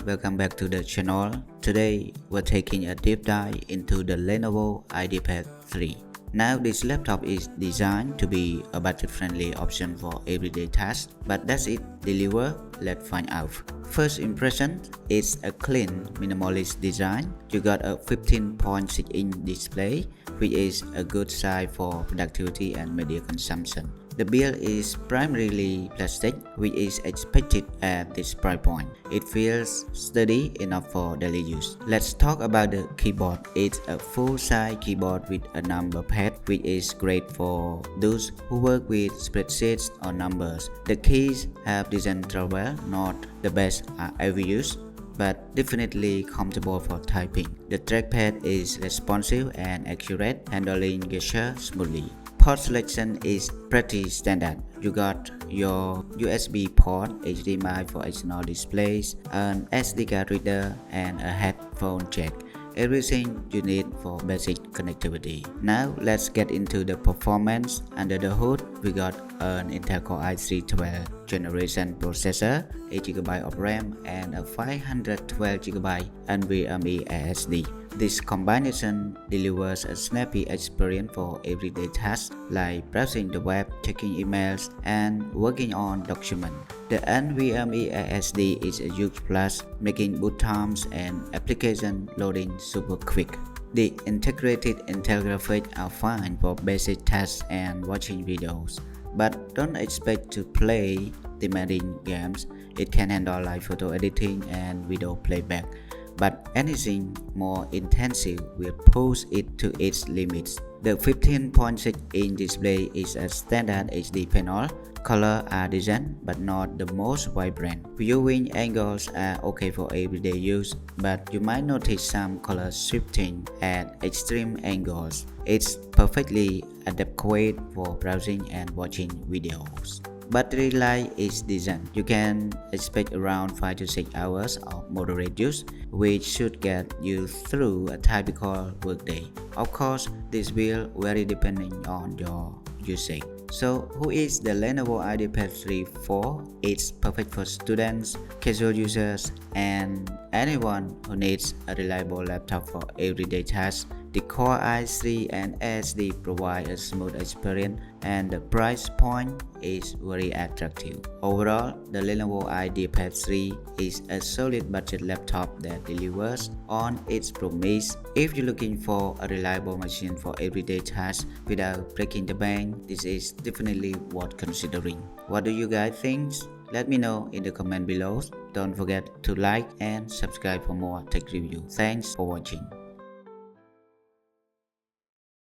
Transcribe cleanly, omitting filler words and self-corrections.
welcome back to the channel. Today we're taking a deep dive into the Lenovo IdeaPad 3. Now this laptop is designed to be a budget-friendly option for everyday tasks, but does it deliver? Let's find out. First impression, it's a clean, minimalist design. You got a 15.6-inch display, which is a good size for productivity and media consumption. The build is primarily plastic, which is expected at this price point. It feels sturdy enough for daily use. Let's talk about the keyboard. It's a full-size keyboard with a number pad, which is great for those who work with spreadsheets or numbers. The keys have designed well, not the best I ever used, but definitely comfortable for typing. The trackpad is responsive and accurate, handling gestures smoothly. Port selection is pretty standard. You got your USB port, HDMI for external displays, an SD card reader, and a headphone jack. Everything you need for basic connectivity. Now let's get into the performance. Under the hood, we got an Intel Core i3 12th generation processor, 8GB of RAM, and a 512GB NVMe SSD. This combination delivers a snappy experience for everyday tasks like browsing the web, checking emails, and working on documents. The NVMe SSD is a huge plus, making boot times and application loading super quick. The integrated Intel graphics are fine for basic tasks and watching videos, but don't expect to play demanding games. It can handle live photo editing and video playback, but anything more intensive will push it to its limits. The 15.6-inch display is a standard HD panel. Colors are decent but not the most vibrant. Viewing angles are okay for everyday use, but you might notice some color shifting at extreme angles. It's perfectly adequate for browsing and watching videos. Battery life is decent. You can expect around 5 to 6 hours of moderate use, which should get you through a typical workday. Of course, this will vary depending on your usage. So, who is the Lenovo IdeaPad 3 for? It's perfect for students, casual users, and anyone who needs a reliable laptop for everyday tasks. The Core i3 and SSD provide a smooth experience, and the price point is very attractive. Overall, the Lenovo IdeaPad 3 is a solid budget laptop that delivers on its promise. If you're looking for a reliable machine for everyday tasks without breaking the bank, this is definitely worth considering. What do you guys think? Let me know in the comment below. Don't forget to like and subscribe for more tech reviews. Thanks for watching.